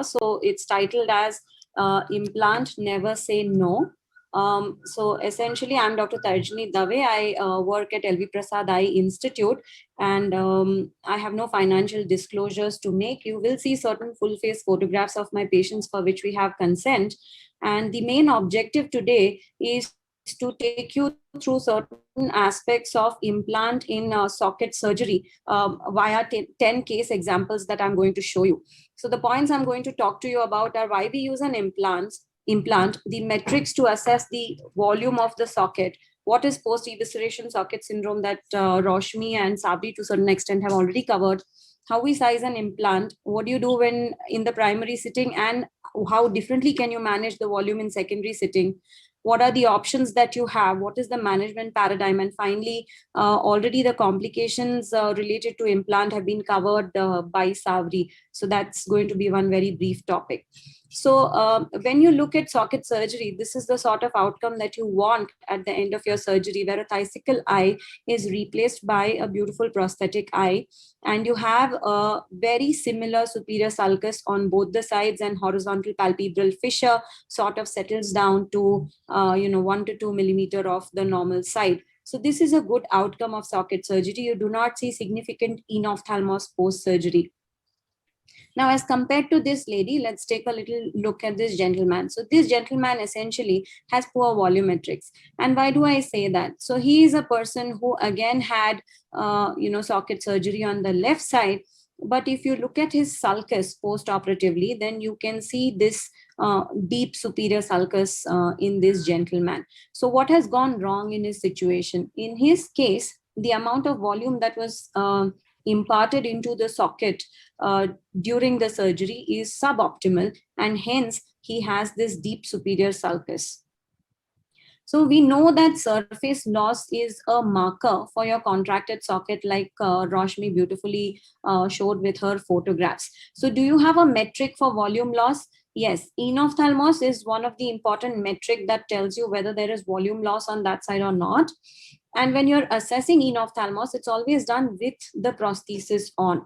So it's titled as Implant Never Say No. So essentially, I'm Dr. Tarjini Dave. I work at LV Prasad Eye Institute, and I have no financial disclosures to make. You will see certain full face photographs of my patients for which we have consent. And the main objective today is to take you through certain aspects of implant in socket surgery via 10 case examples that I'm going to show you. So the points I'm going to talk to you about are why we use an implant, the metrics to assess the volume of the socket, what is post-evisceration socket syndrome that Roshmi and Sabri to a certain extent have already covered, how we size an implant, what do you do when in the primary sitting, and how differently can you manage the volume in secondary sitting, what are the options that you have, what is the management paradigm, and finally already the complications related to implant have been covered by Savri. So that's going to be one very brief topic. So when you look at socket surgery, this is the sort of outcome that you want at the end of your surgery, where a thumbsicle eye is replaced by a beautiful prosthetic eye, and you have a very similar superior sulcus on both the sides, and horizontal palpebral fissure sort of settles down to 1 to 2 millimeter of the normal side. So this is a good outcome of socket surgery. You do not see significant enophthalmos post surgery. Now, as compared to this lady, let's take a little look at this gentleman. So this gentleman essentially has poor volumetrics. And why do I say that? So he is a person who again had, socket surgery on the left side. But if you look at his sulcus post-operatively, then you can see this deep superior sulcus in this gentleman. So what has gone wrong in his situation? In his case, the amount of volume that was imparted into the socket during the surgery is suboptimal, and hence he has this deep superior sulcus. So we know that surface loss is a marker for your contracted socket, like Roshmi beautifully showed with her photographs. So do you have a metric for volume loss? Yes, enophthalmos is one of the important metric that tells you whether there is volume loss on that side or not. And when you're assessing enophthalmos, it's always done with the prosthesis on.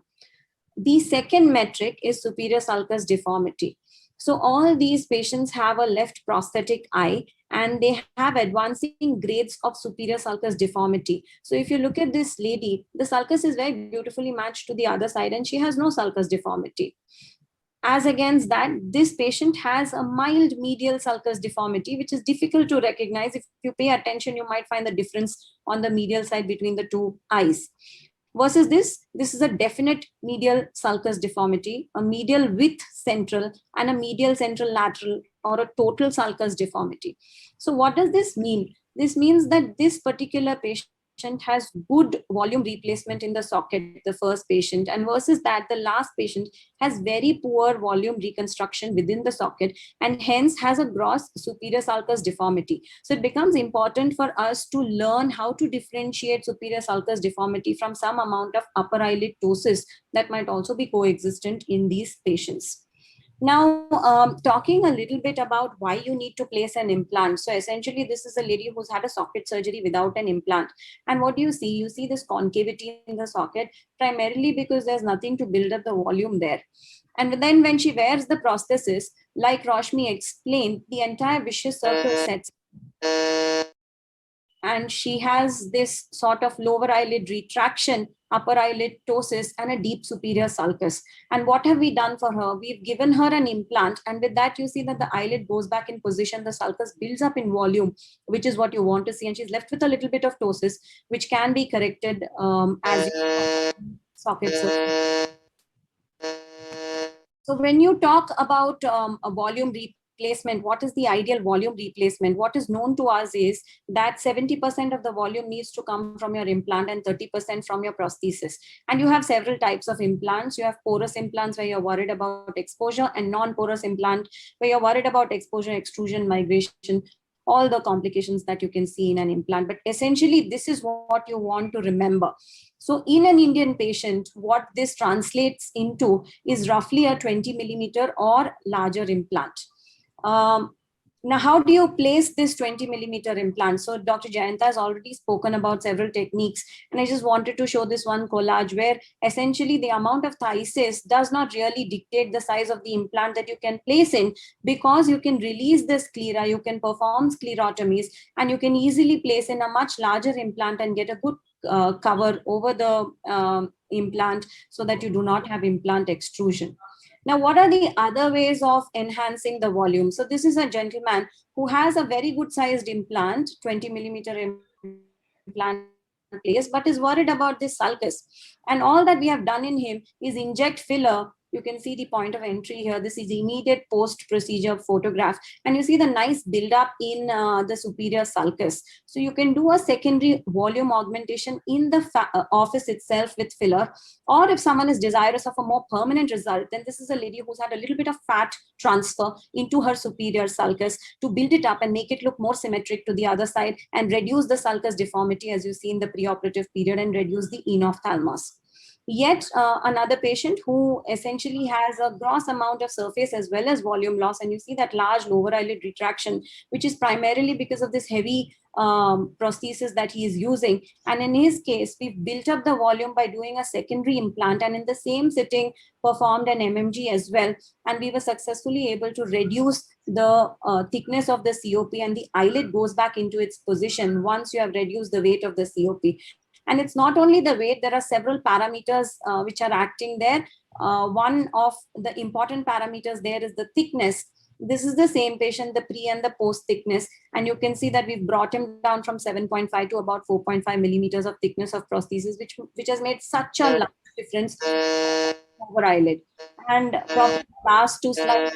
The second metric is superior sulcus deformity. So all these patients have a left prosthetic eye, and they have advancing grades of superior sulcus deformity. So if you look at this lady, the sulcus is very beautifully matched to the other side, and she has no sulcus deformity. As against that, this patient has a mild medial sulcus deformity, which is difficult to recognize. If you pay attention, you might find the difference on the medial side between the two eyes. Versus this is a definite medial sulcus deformity, a medial with central, and a medial central lateral, or a total sulcus deformity. So what does this mean? This means that this particular patient has good volume replacement in the socket, the first patient, and versus that, the last patient has very poor volume reconstruction within the socket, and hence has a gross superior sulcus deformity. So it becomes important for us to learn how to differentiate superior sulcus deformity from some amount of upper eyelid ptosis that might also be coexistent in these patients. Now, talking a little bit about why you need to place an implant. So essentially, this is a lady who's had a socket surgery without an implant. And what do you see? You see this concavity in the socket, primarily because there's nothing to build up the volume there. And then when she wears the prosthesis, like Roshmi explained, the entire vicious circle sets, and she has this sort of lower eyelid retraction, upper eyelid ptosis, and a deep superior sulcus. And what have we done for her? We've given her an implant, and with that you see that the eyelid goes back in position, the sulcus builds up in volume, which is what you want to see, and she's left with a little bit of ptosis, which can be corrected as socket surgery. So when you talk about a volume replacement, what is the ideal volume replacement? What is known to us is that 70% of the volume needs to come from your implant and 30% from your prosthesis. And you have several types of implants. You have porous implants where you're worried about exposure, and non-porous implant where you're worried about exposure, extrusion, migration, all the complications that you can see in an implant. But essentially, this is what you want to remember. So in an Indian patient, what this translates into is roughly a 20 millimeter or larger implant. Now, how do you place this 20 millimeter implant? So Dr. Jayanta has already spoken about several techniques, and I just wanted to show this one collage where essentially the amount of thigh cyst does not really dictate the size of the implant that you can place in, because you can release the sclera, you can perform sclerotomies, and you can easily place in a much larger implant and get a good cover over the implant, so that you do not have implant extrusion. Now, what are the other ways of enhancing the volume? So this is a gentleman who has a very good sized implant, 20 millimeter implant place, but is worried about this sulcus. And all that we have done in him is inject filler. You can see the point of entry here. This is immediate post procedure photograph. And you see the nice buildup in the superior sulcus. So you can do a secondary volume augmentation in the office itself with filler. Or if someone is desirous of a more permanent result, then this is a lady who's had a little bit of fat transfer into her superior sulcus to build it up and make it look more symmetric to the other side and reduce the sulcus deformity, as you see in the preoperative period, and reduce the enophthalmos. Yet another patient who essentially has a gross amount of surface as well as volume loss, and you see that large lower eyelid retraction, which is primarily because of this heavy prosthesis that he is using. And in his case, we've built up the volume by doing a secondary implant, and in the same sitting performed an MMG as well, and we were successfully able to reduce the thickness of the COP, and the eyelid goes back into its position once you have reduced the weight of the COP. And it's not only the weight, there are several parameters which are acting there. One of the important parameters there is the thickness. This is the same patient, the pre and the post thickness. And you can see that we've brought him down from 7.5 to about 4.5 millimeters of thickness of prosthesis, which has made such a large difference over eyelid. And probably the last two slides.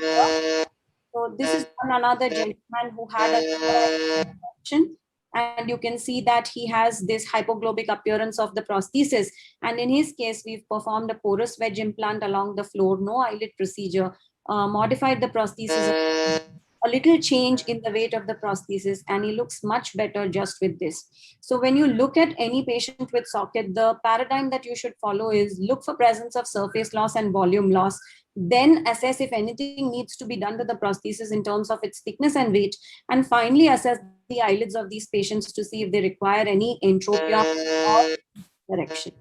So this is another gentleman who had a infection, and you can see that he has this hypoglobic appearance of the prosthesis. And in his case, we've performed a porous wedge implant along the floor, no eyelid procedure, modified the prosthesis, a little change in the weight of the prosthesis, and he looks much better just with this. So when you look at any patient with socket, the paradigm that you should follow is look for presence of surface loss and volume loss, then assess if anything needs to be done to the prosthesis in terms of its thickness and weight, and finally assess the eyelids of these patients to see if they require any entropia or correction.